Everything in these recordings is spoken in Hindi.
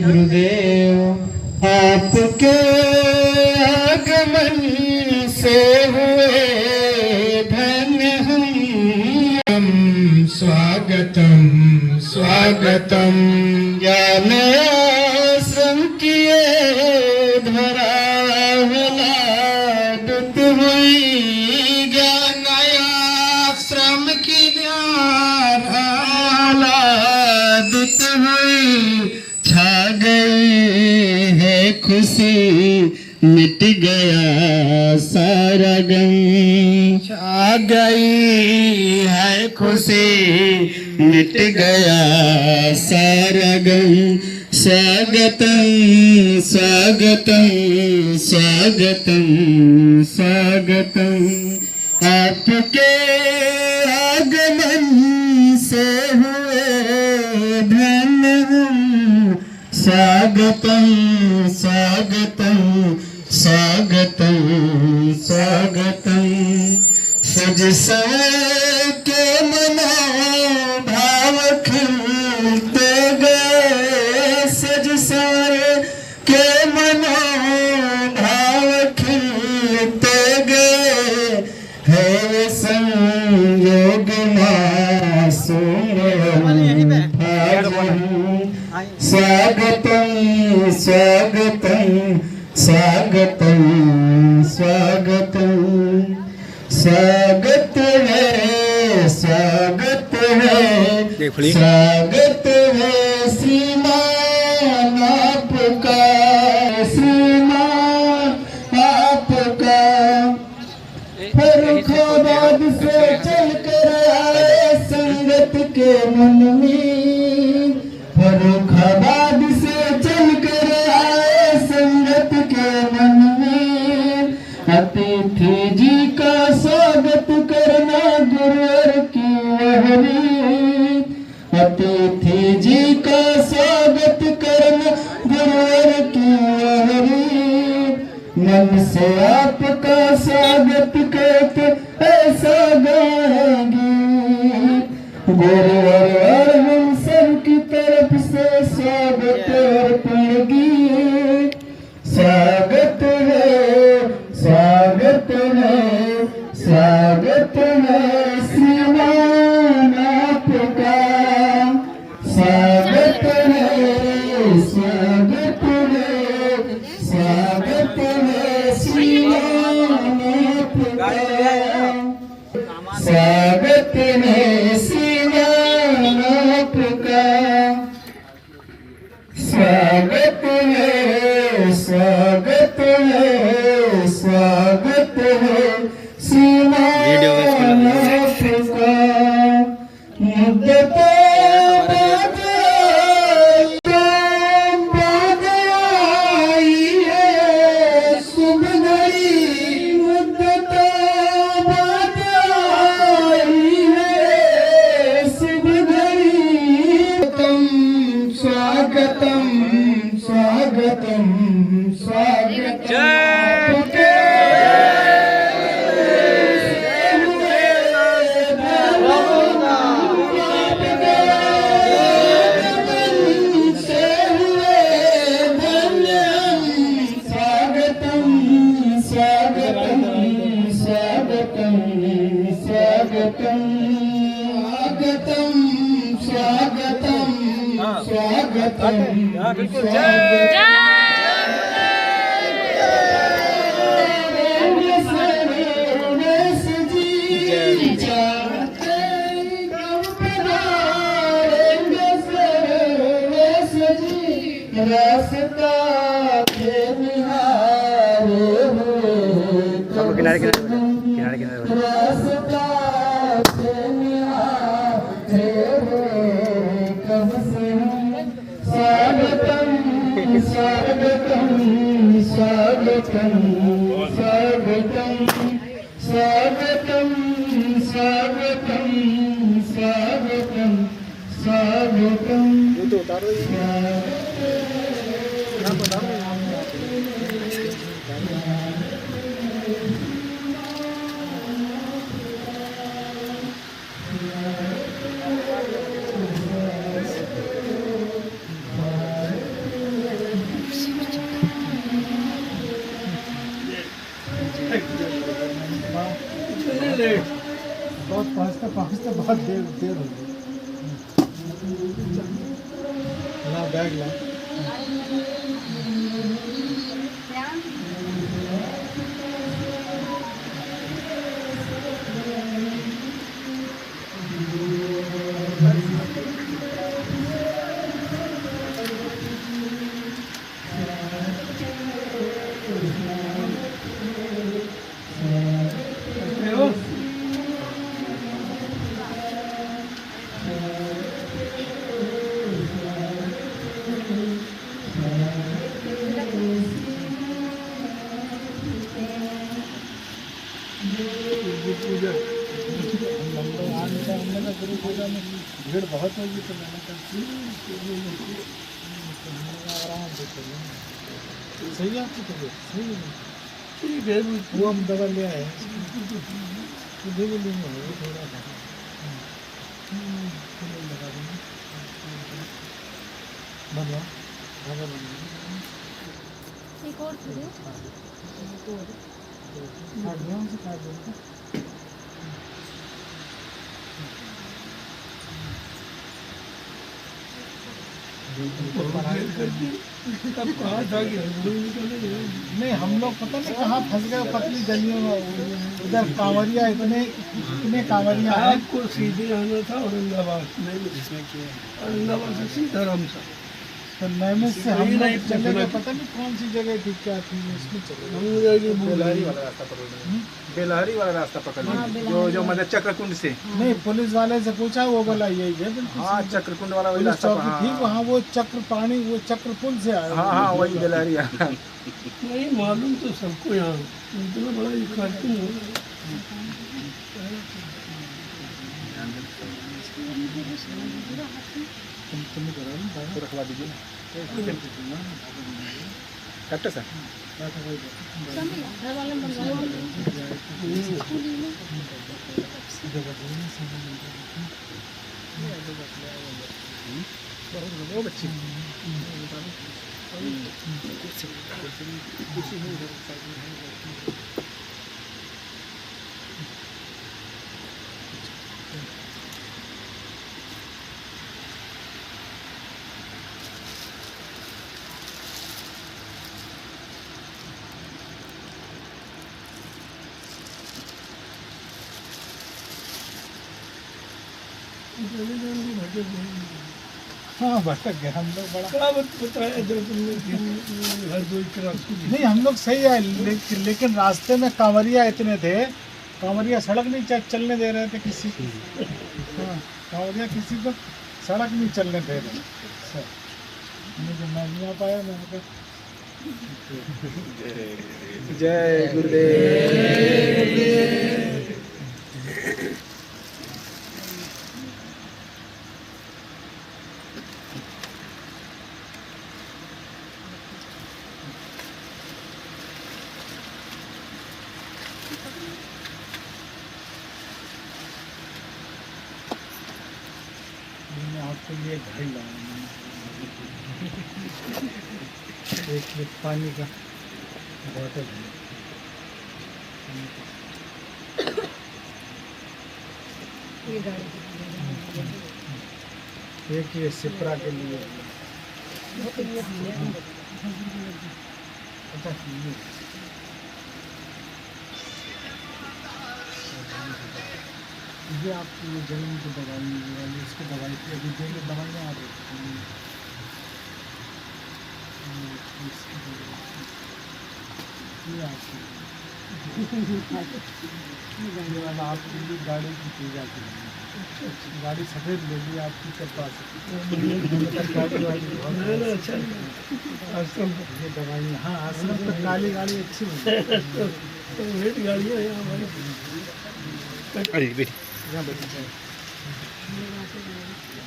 गुरुदेव। आपके आगमन से हुए धन्य हम, स्वागतम स्वागतम। ज्ञान आश्रम किए धरावलादत हुई, ज्ञान आश्रम की धरावलादत हुई। छा गई है खुशी, मिट गया सारा गम। छा गई है खुशी, मिट गया सारा गम। स्वागतम स्वागतम स्वागतम स्वागतम। आपके आगमन से हुए धन्य हम, स्वागतम स्वागतम स्वागतम स्वागतम। सज सवर के मनोभाव खिलते गए, सज सवर के मनोभाव खिलते गए। है संयोग मासूम स्वागतम स्वागतम स्वागतम स्वागतम। स्वागत है स्वागत है स्वागत है श्रीमान आपका, श्रीमान आपका। फर्रुखाबाद से चल कर आए संगत के मन में, फर्रुखाबाद से चल कर आए संगत के मन में। अतिथि जी का स्वागत करना गुरुवर की वहरी, अतिथि जी का स्वागत करना गुरुवर की वहरी। मन से आपका स्वागत करते ऐसा गाएंगे, गुरुवर और हम सब की तरफ से स्वागत अर्पण गीत। स्वागत है स्वागत है स्वागत है श्रीमान आपका। स्वागत है स्वागत है स्वागत है श्रीमान आपका। स्वागत है श्रीमान आपका। स्वागत है स्वागत है स्वागत है श्रीमान आपका। मुद्दत स्वागतम स्वागतम स्वागतम। किनारे किनारे स्वागतम स्वागतम स्वागतम स्वागतम स्वागतम स्वागतम स्वागतम स्वागतम। पहुँचते बहुत देर देर हो गई। ला बैग ला। गुरु पूजा में भीड़ बहुत होगी तो मैंने कहा आराम से चलो। सही है आपकी तबीयत? सही है, ठीक है। वो हम दवा ले आए ले लेंगे थोड़ा सा लगा देंगे बनवा धागा बनवा एक और काट दिया उनसे काट दिया तब कहाँ था कि नहीं हम लोग पता नहीं कहाँ फंस गए पतली गलियों में। उधर कांवरिया इतने कांवरिया हैं। आपको सीधे आना था औरंगाबाद में, औरंगाबाद से सीधा रामसा। तो नैमिष से हम लोग चले गए, पता नहीं कौन सी जगह थी क्या थी उसमें चले गए। बेलहरी वाला रास्ता पकड़ लेना, बेलहरी वाला रास्ता पकड़ लेना, जो मतलब चक्रकुंड से। नहीं पुलिस वाले से पूछा वो बोला यही है बिल्कुल। हाँ चक्रकुंड वाला वही पुलिस रास्ता। चौकी थी वहाँ, वो चक्र पानी वो चक्र पुल से आया। हाँ हाँ वही बेलहरी। नहीं मालूम तो सबको यहाँ इतना बड़ा ये कार्टून हो तो रखवा दीजिए ना डॉक्टर साहब। घर वाले वो बच्ची हाँ भटक गए हम लोग बड़ा। क्या बताया जब तुमने हर दो नहीं हम लोग सही है लेकिन रास्ते में कांवरिया इतने थे, कांवरिया सड़क नहीं चलने दे रहे थे किसी को। हाँ कांवरिया किसी को सड़क नहीं चलने दे रहे। मुझे मैं नहीं आ पाया, मैंने कहा जय गुरुदेव। मैंने आपके लिए घड़ी लाया, एक पानी का बॉटल है। ये गाड़ी एक ये सिपरा के लिए। अच्छा ये आपकी ये जमीन की दवाई वाली इसकी दवाई की अभी जो दवाइयाँ आ रही थी ये आपकी ये वाला आपकी भी गाड़ी की चीज़ आती है। गाड़ी सफ़ेद ले ली आपकी के पास गाड़ी वाली बहुत अच्छा आश्रम ये दवाइयाँ। हाँ आश्रम तक काली गाड़ी अच्छी है। तो रेट गाड़ियाँ हैं हमारी। यहाँ बैठी है।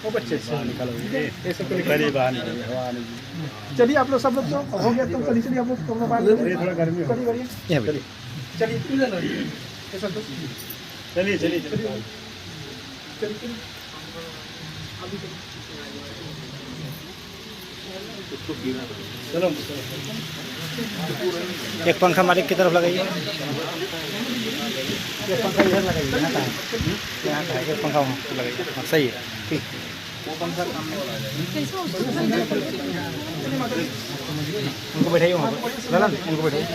वो बच्चे से निकालो ये सब तो बाहर निकलिए। चलिए आप लोग सब लोग तो हो गया तो चलिए चलिए आप लोग तो बाहर थोड़ा गर्मी हो चलिए चलिए चलिए ये सब तो चलिए चलिए चलिए अभी चलो एक पंखा मालिक की तरफ लगाइए, एक पंखा इधर लगाइए, यहाँ का है, यहाँ का है, एक पंखा वहाँ पे लगाइए। हाँ, सही है, ठीक। उनको बैठाइए वहाँ पर, ललन उनको बैठाइए।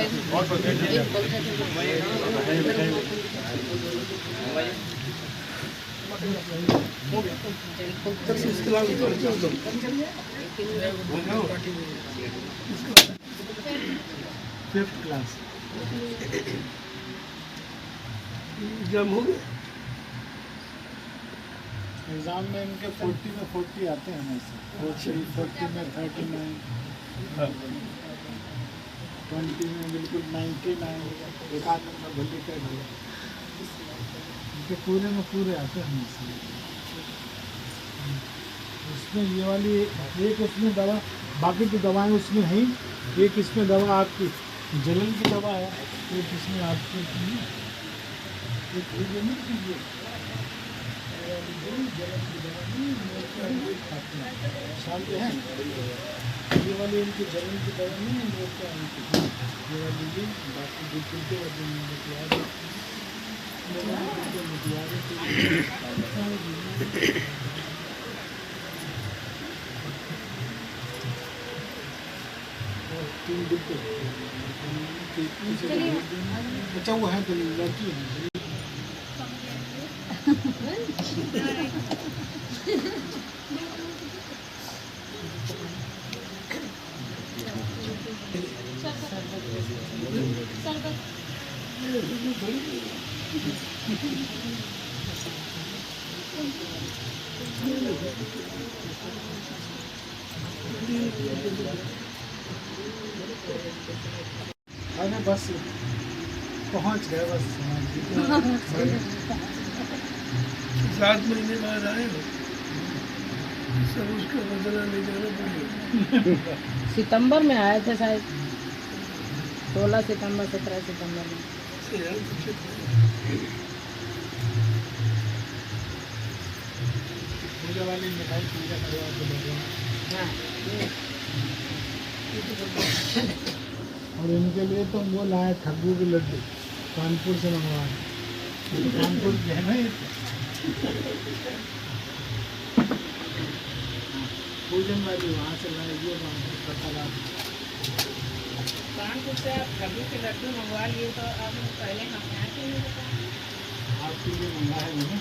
फिफ्थ क्लास एग्जाम हो गया। एग्जाम में इनके 40 में 40 आते हैं हमेशा, 40 में 39, 20 में बिल्कुल 99, एक आध नंबर भले कर दिया। इनके पूरे में पूरे आते हैं हमेशा। उसमें ये वाली एक उसमें दवा, बाकी तो दवाएं उसमें हैं, एक इसमें दवा आपकी जलन की दवा है, एक इसमें आपकी एक शांति है। ये वाली इनकी जलन की दवा नहीं है, ये वाली ये बाकी बिल्कुल के अच्छा वो है तो लड़की है। अरे बस पहुंच गए बस। 7 महीने बाद आए हो, सब उसका बदला ले जाना पड़ेगा। सितंबर में आए थे शायद, 16 सितंबर 17 सितंबर में। पूजा वाली मिठाई पूजा करवा के लोगों हाँ और इनके लिए तो वो लाए ठग्गू के लड्डू, कानपुर से मंगवाए। कानपुर के है ना ये पूजन वाली, वहाँ से लाए, ये पता लगा। कानपुर से आप खजूर के लड्डू मंगवा लिए तो आप पहले हम यहाँ के लिए आपके लिए मंगाए मैंने।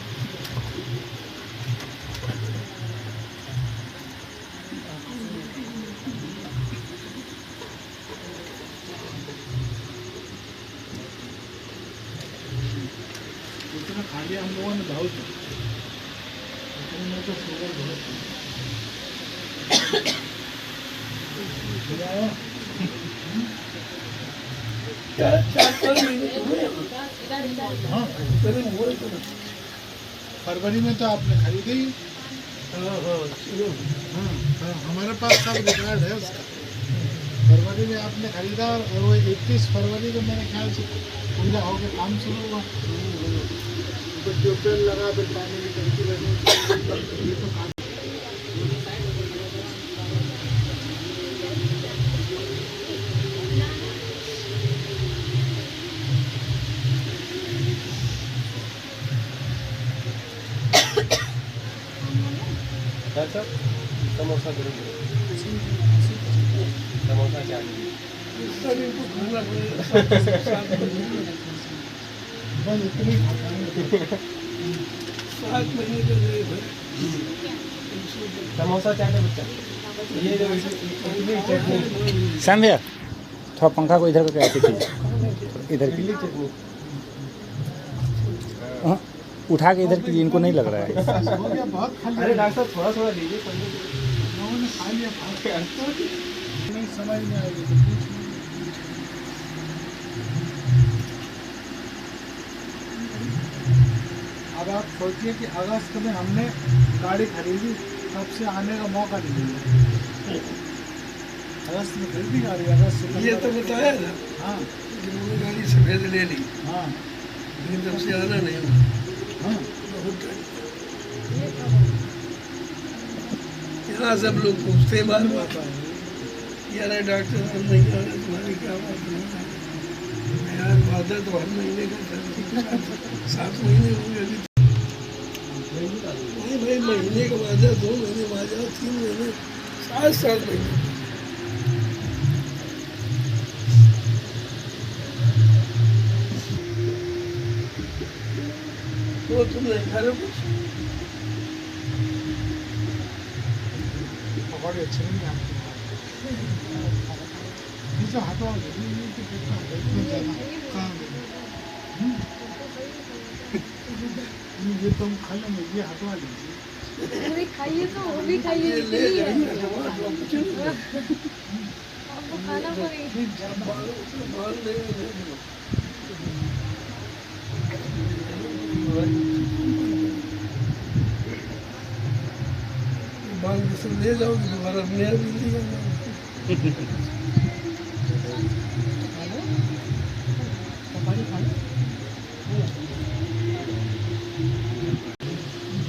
इतना खा लिया हम लोगों ने बहुत, इतने में तो शुगर बहुत हाँ। फरवरी में तो आपने खरीदी ही। हाँ, हमारे पास सब रिकॉर्ड है उसका। फरवरी में आपने खरीदा और वो 31 फरवरी को मेरे ख्याल से पूजा होकर काम शुरू हुआ। तो ट्यूबवेल लगा, फिर पानी की टंकी लगी, ये तो काम। समोसा जरूर, समोसा क्या अरे इनको खाना पड़ेगा। बस इतनी 7 महीने के लिए भाई समोसा चाटे बच्चा, ये जो इडली चटनी, श्याम भैया थोड़ा पंखा को इधर करके ऐसे कीजिए, इधर की इडली चटनी। हाँ, उठा के इधर कीजिए, इनको नहीं लग रहा है। हो गया, बहुत खा लिया। अरे डॉक्टर साहब थोड़ा थोड़ा दीजिए। लोगों ने खा लिया, नहीं समझ में आएगी तो पूछ। अब आप सोचिए कि अगस्त में हमने गाड़ी खरीदी, तब से आने का मौका नहीं मिला। अगस्त में खरीदी गाड़ी, अगस्त से ये तो बताया था हाँ कि मैंने गाड़ी सफेद ले ली, हाँ लेकिन तब से आना नहीं हुआ। हाँ। बहुत टाइम यहाँ सब लोग पूछते हैं बार बार कह रहा है डॉक्टर साहब नहीं आ रहे, तुम्हारी क्या बात नहीं है यार, वादा तो हर महीने का था, 7 महीने हो गए अभी। नहीं भाई, महीने का वादा, 2 महीने वादा, 3 महीने, 7 महीने। तो तुम नहीं खा रहे हो कुछ? पकौड़े अच्छे नहीं आते नीचे हटवा दो, ये तुम खा लेंगे, ये हटवा लीजिए। अरे खाइए तो, वो भी खाइए, ले इतनी है। जाइए, आपको खाना पड़ेगा। बाल नहीं। बाल सब ले जाओगे दोबारा, नया भी लिया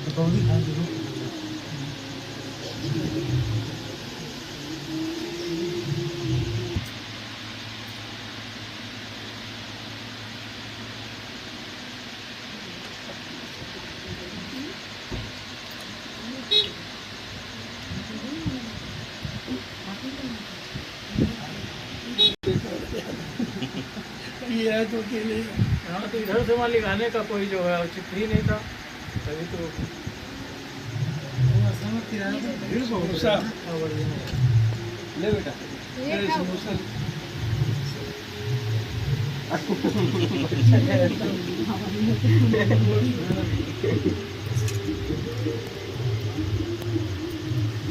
पकौड़ी खा जरूर। ये है तो अकेले। हाँ तो इधर से मालिक आने का कोई जो है उचित ही नहीं था, तभी तो भीड़ समोसा ले बेटा। ये अरे खाओ। समोसा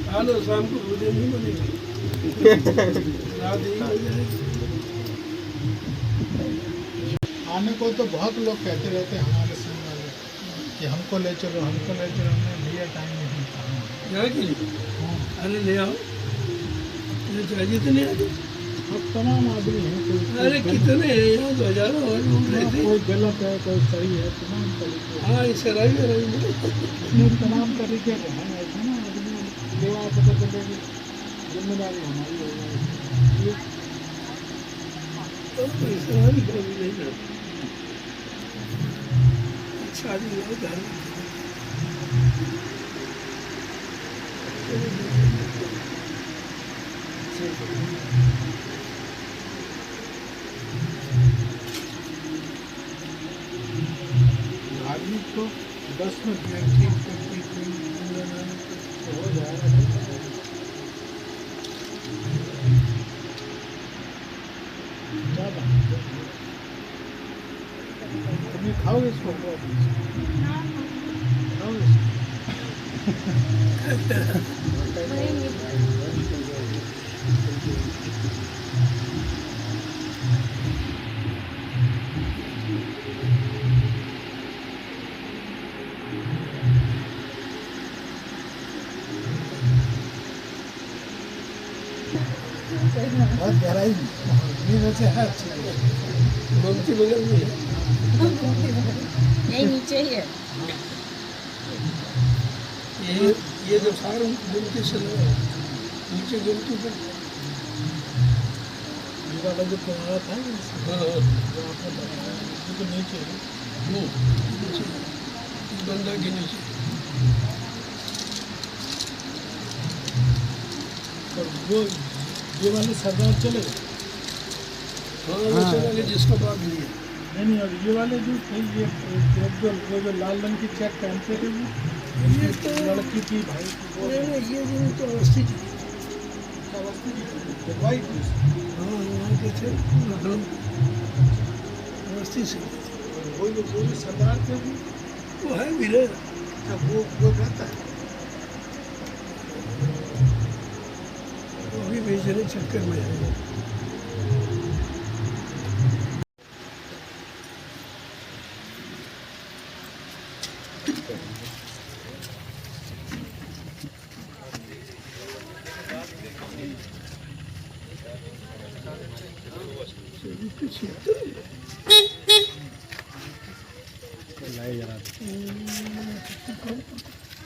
खा लो, शाम को भोजन नहीं बनेगा, रात यही हो जाएगी। आने को तो बहुत लोग कहते रहते हैं हमारे संग वाले कि हमको ले चलो, हमको ले चलो, हमने भैया टाइम नहीं था। यहाँ के लिए अरे ले आओ, ये चाहिए तो नहीं आते। अब तमाम आदमी हैं, कोई अरे कितने हैं यहाँ, तो हजारों और लोग रहते कोई गलत है, कोई सही है, तमाम तरीके हैं। हाँ, इस सराय में रहेंगे इसमें तमाम तरीके के हैं। ऐसे ना आदमी सेवा पता चलेगी, जिम्मेदारी हमारी होगी। तो सराय भी कभी नहीं रहते। शादी हो घर में धार्मिक तो 10 में ठीक हो जाएगा। ज़्यादा तुम खाओगे इसको, खाओगे इसको? बहुत गहराई ये वैसे है अच्छी गोमती बगल में है। यही नीचे ही है। ये जो फार्म गोमती से लगा है, नीचे गोमती पर। ये वाला जो पुराना था ना, हाँ जो आपने बताया, ये तो नीचे है। नीचे इस बंदा के नीचे। और वो ये वाले सरदार चले गए। हाँ वो चला गया जिसका बाप लिया। नहीं, और ये वाले जो थे, ये वो जो लाल रंग की चेक पहनते थे, वो ये तो लड़की की भाई की वो ये जो तो अवस्थी जी, अवस्थी की दिखवाई थी। हाँ यहाँ के थे लखनऊ अवस्थी से। और वो जो सरदार थे वो है वीरे, वो रहता है। वो भी बेचने चक्कर में है।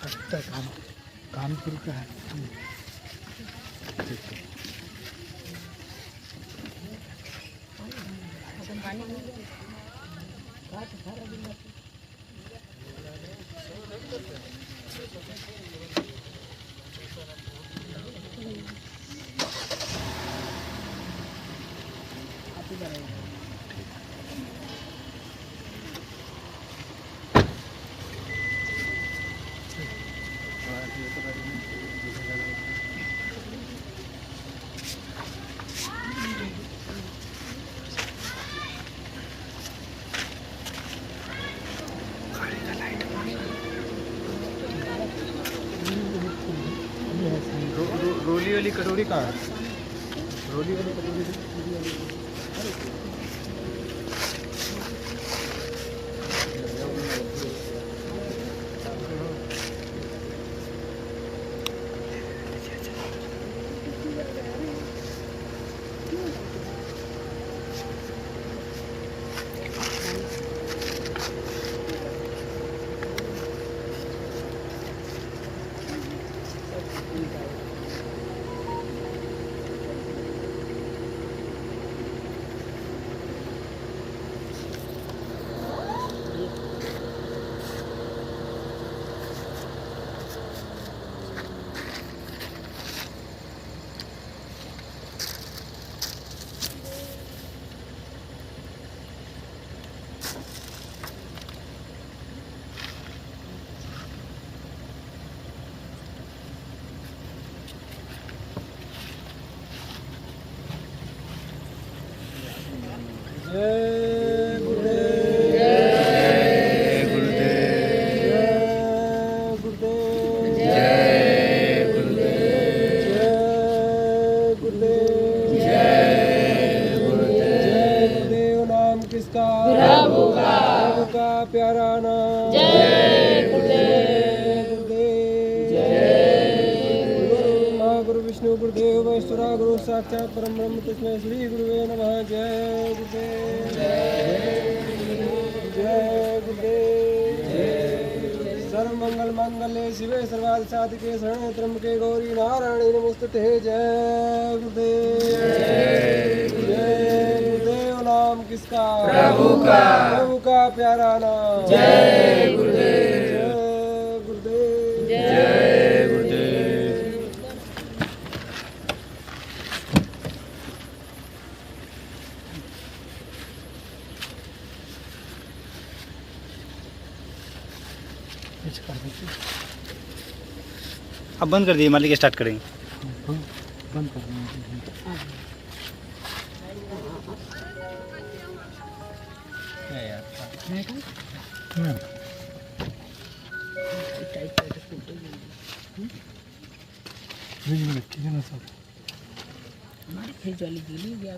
लगता है कानपुर का है। रोली वाली कटोरी कहाँ है? रोली वाली कटोरी प्यारा नाम। जय गुरुदेव। महागुरु विष्णु गुरुदेव महेश्वरा गुरु साक्षात परम ब्रह्म तस्मै श्री गुरुवे नमः। जय गुरुदेव। जय गुरुदेव। सर्व मंगल मांगल्ये शिवे सर्वार्थ साधिके शरण्ये त्र्यंबके गौरी नारायणी नमोस्तुते। जय गुरुदेव। जय गुरुदेव। नाम किसका? प्रभु का। प्रभु का प्यारा नाम। जय गुरुदेव। जय गुरुदेव। जय गुरुदेव। अब बंद कर दिए, मालिक स्टार्ट करेंगे। बंद कर देंगे। फ्रिज में रखी है ना सब। हमारी फ्रिज वाली गीली हो गया।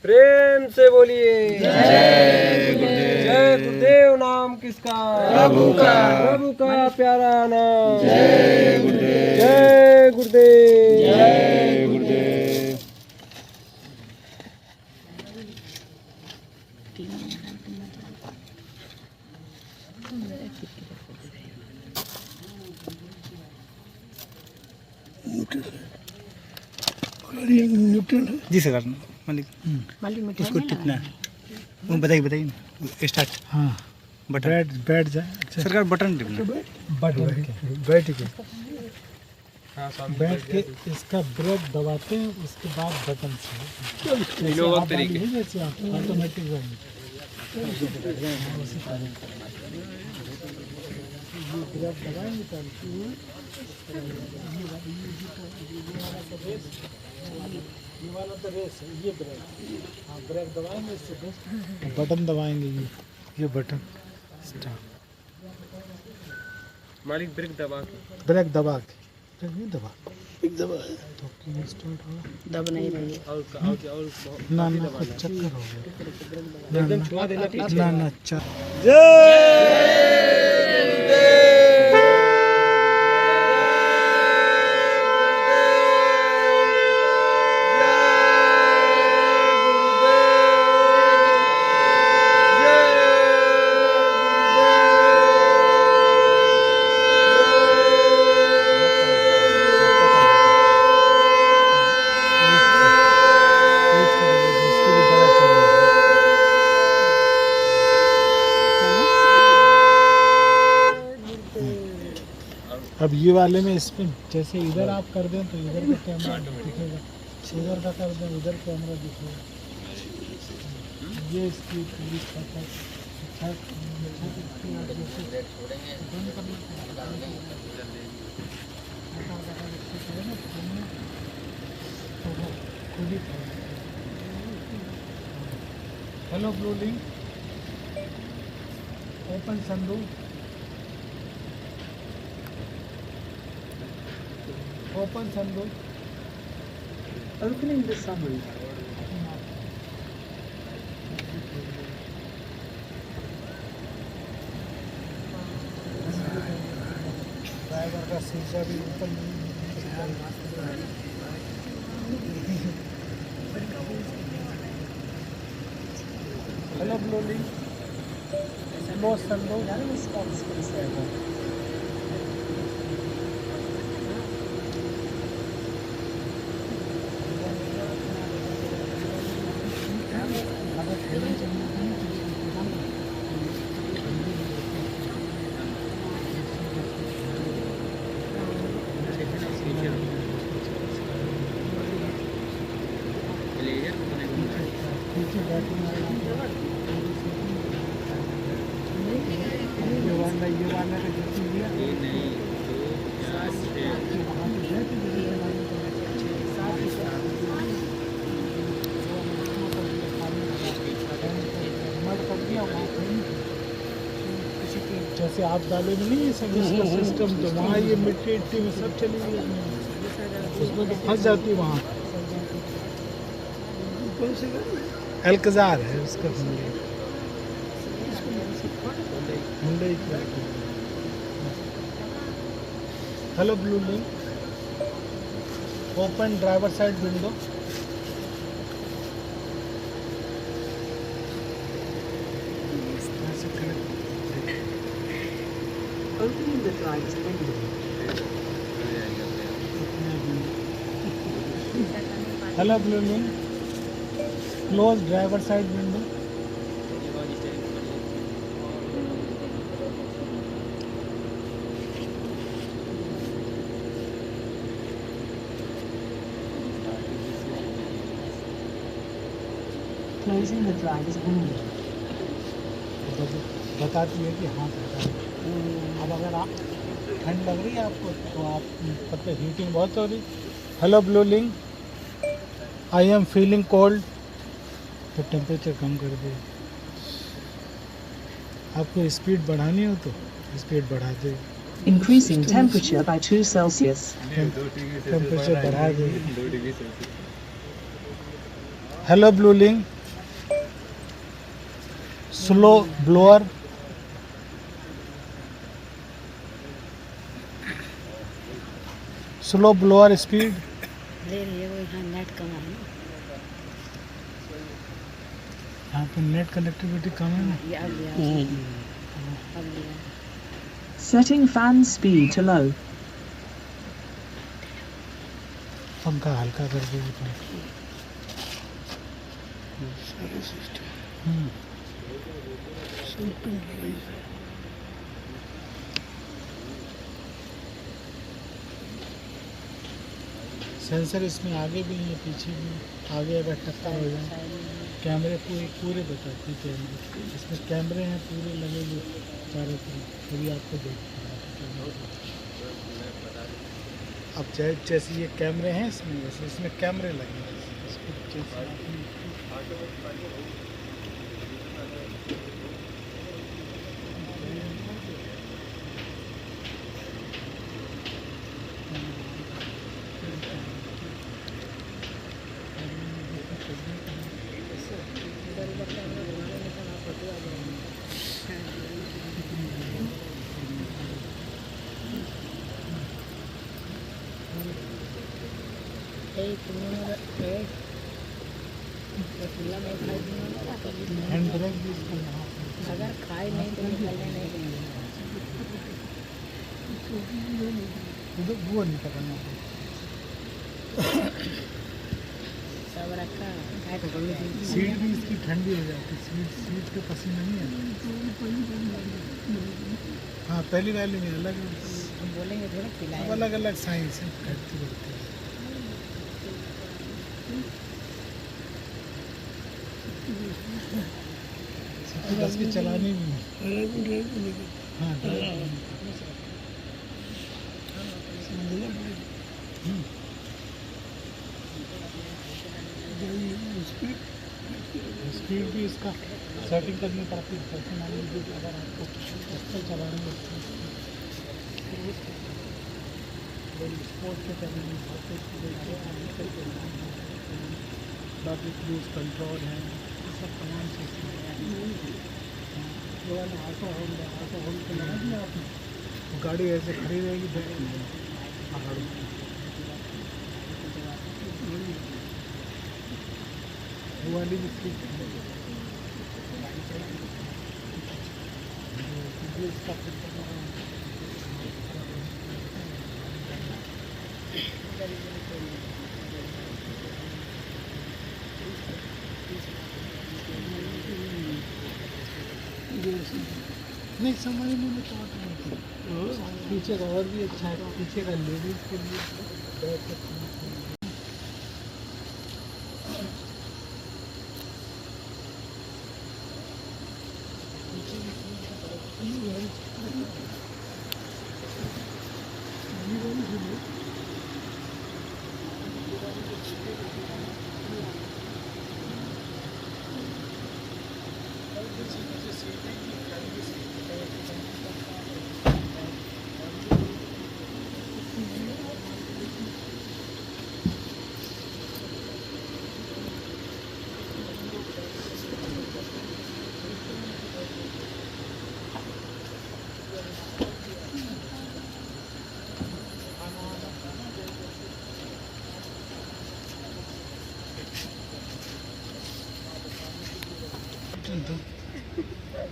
प्रेम से बोलिए जय गुरुदेव। जय गुरुदेव। नाम किसका? प्रभु का। प्रभु का प्यारा नाम। जय गुरुदेव। जय गुरुदेव। जय गुरुदेव। न्यूट्रल है। जी सर मालिक। उसको टिपना है। वो बताइए बताइए स्टार्ट। हाँ बटन बैठ जाए सरकार बटन टिपना। बैठ के इसका ब्रेक दबाते हैं, उसके बाद बटन से ऑटोमेटिक ब्रेक दबाएंगे ये वाला तो रेस है, ये ब्रेक। हाँ ब्रेक दबाएंगे, इससे बटन दबाएंगे, ये बटन स्टार्ट। मालिक ब्रेक दबा ब्रेक दबा के ब्रेक नहीं दबा एक दबा है तो क्यों स्टार्ट होगा? दब नहीं रही है। और ना ना कुछ चक्कर हो गया। एकदम छुआ देना। ना ना चल। अब ये वाले में इसमें जैसे इधर आप कर दें तो इधर का कैमरा दिखेगा, इधर का कर दें उधर कैमरा दिखेगा। ये इसकी पुलिस का hello blue link, open sunroof, open sunroof, Opening the sunroof. Driver का शीशा भी ऊपर hello blue link, slow sunroof, No response from server. ये वाला का जो दिया जैसे आप डाले में नहीं सब इसका सिस्टम, तो वहाँ ये मिट्टी इट्टी में सब चली गई, उसमें तो फंस जाती है वहाँ। कौन से गाड़ी? अल्कजार है उसका हुंडई की। Hello blue link, open driver side window, Opening the driver's window. Hello blue link, close driver side window, Closing the driver's window. बताती है कि हाँ बता है। अब अगर आप ठंड लग रही है आपको तो आप पता हीटिंग बहुत हो रही। Hello blue link, I am feeling cold, तो टेम्परेचर कम कर दे। आपको स्पीड बढ़ानी हो तो स्पीड बढ़ा दे, Increasing temperature by 2 Celsius. Temperature बढ़ा दे। Hello blue link, slow blower, slow blower speed, यहाँ पे नेट कनेक्टिविटी कम है ना। Setting fan speed to low. पंखा हल्का कर दो तो। सेंसर इसमें आगे भी नहीं है पीछे भी, आगे अगर टक्कर हो जाए कैमरे पूरे बताते हैं। कैमरे इसमें कैमरे हैं पूरे लगे हुए चारों तरफ, तभी आपको देखते हैं। अब जैसे ये कैमरे हैं इसमें, वैसे इसमें कैमरे लगे हैं इसको जैसे हैंड ब्रेक भी इसका यहाँ पे। अगर खाए नहीं तो निकलने नहीं देंगे। उधर वो नहीं पकड़ना। सब रखा है तो बोल दी। सीट भी इसकी ठंडी हो जाती है, सीट पे पसीना नहीं है। हाँ पहली वाली में अलग है। बोलेंगे थोड़ा अब खिलाएंगे। अलग अलग साइंस है, घटती बढ़ती है। सिटी बस की चलानी भी है। हाँ, स्पीड भी इसका सेटिंग करनी पड़ती है। जैसे मान लीजिए कि अगर आपको एक्सल चलानी है स्पोर्ट के करेंगे, बाकी क्रूज कंट्रोल है, ये सब तमाम सिस्टम है। जो वाला ऑटो होल्ड पे लगा दिया आपने, वो गाड़ी ऐसे खड़ी रहेगी पहाड़ों में। वो वाली भी ठीक है। इसका नहीं समझने में तो पीछे का और भी अच्छा है, पीछे का लेडीज के लिए बैठ सकते हैं।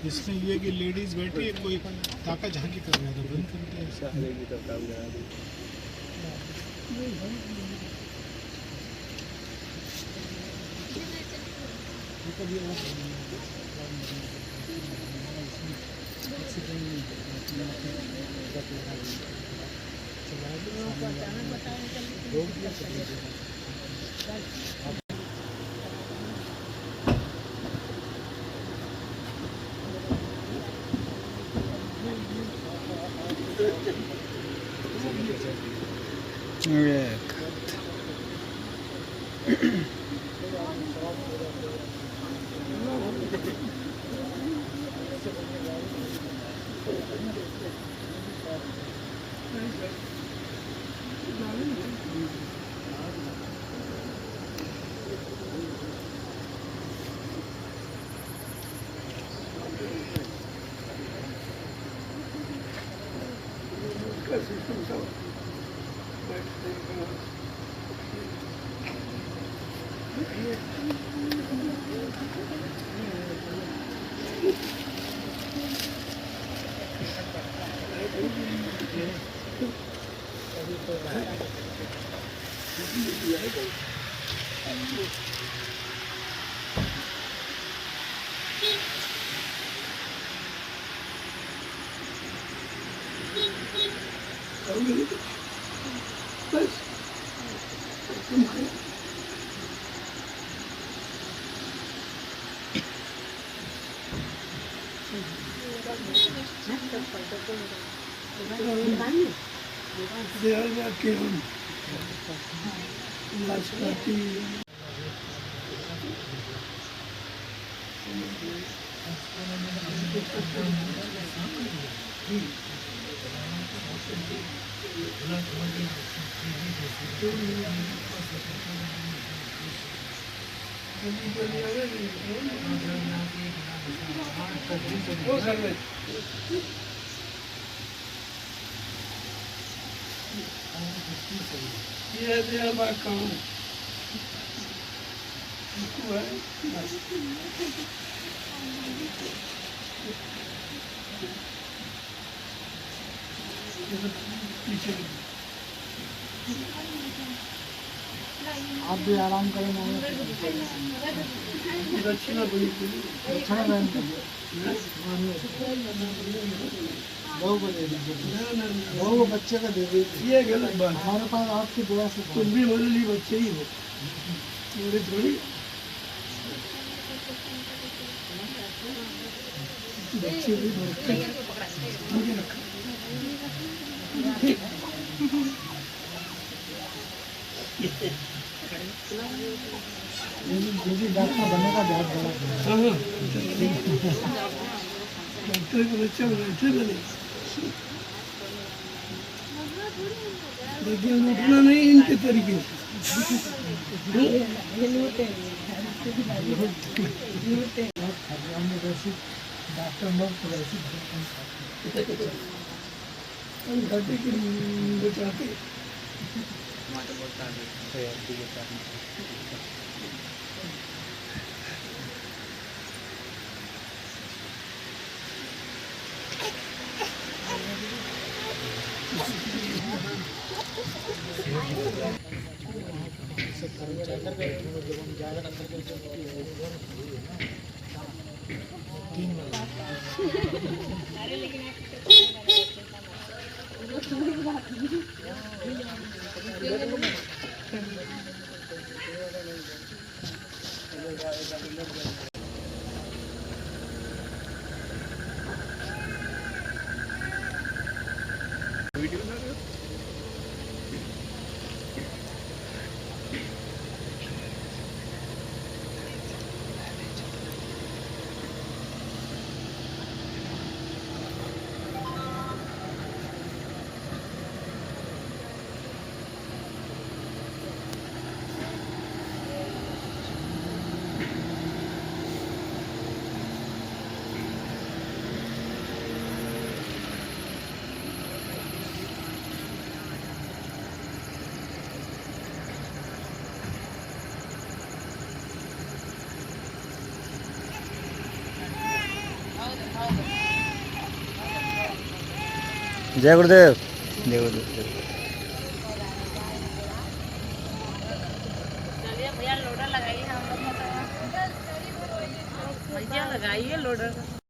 इसमें ये कि लेडीज बैठी है, कोई ताका झांकी कर रहा था, बंद कर दिया। They are not given. Lashpati. ये है बात कहूँ आप भी आराम करें, दक्षिणा दक्षिणा बहू को दे दीजिए, ना ना ना, बहू को बच्चे का दे दीजिए। ये गलत बात है। हमारे पास आपकी दुआ से तुम भी मेरे लिए बच्चे ही हो, मेरे थोड़ी। बच्चे भी बच्चे मुझे रखा। यदि डॉक्टर बनेगा बहुत बड़ा बनेगा। हाँ हाँ, डॉक्टर को बच्चा बैठे बने, लेकिन उठना नहीं इनके तरीके से। हमने वैसे डॉक्टर लोग तो वैसे हम घाटे के बचाते। जय गुरुदेव। जय गुरुदेव। चलिए भैया लोडर लगाइए, हम लोग भैया लगाइए लोडर।